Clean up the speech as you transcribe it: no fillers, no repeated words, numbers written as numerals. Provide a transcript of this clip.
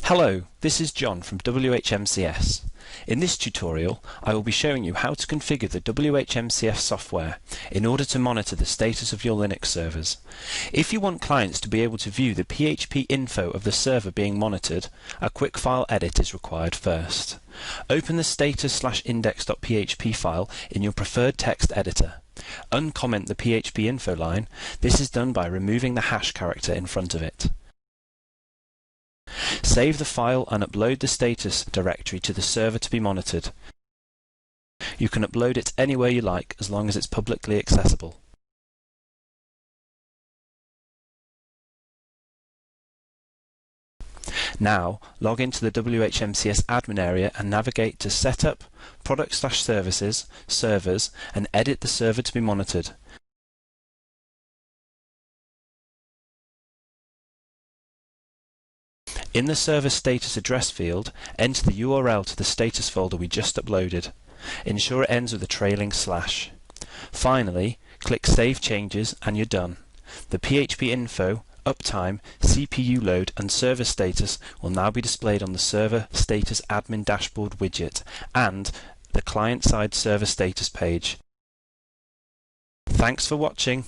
Hello, this is John from WHMCS. In this tutorial, I will be showing you how to configure the WHMCS software in order to monitor the status of your Linux servers. If you want clients to be able to view the PHP info of the server being monitored, a quick file edit is required first. Open the status/index.php file in your preferred text editor. Uncomment the PHP info line. This is done by removing the hash character in front of it. Save the file and upload the status directory to the server to be monitored. You can upload it anywhere you like as long as it's publicly accessible. Now, log into the WHMCS admin area and navigate to Setup, Product/Services, Servers, and edit the server to be monitored. In the server status address field, enter the URL to the status folder we just uploaded. Ensure it ends with a trailing slash. Finally, click Save Changes and you're done. The PHP info, uptime, CPU load and server status will now be displayed on the Server Status Admin Dashboard widget and the client-side server status page. Thanks for watching.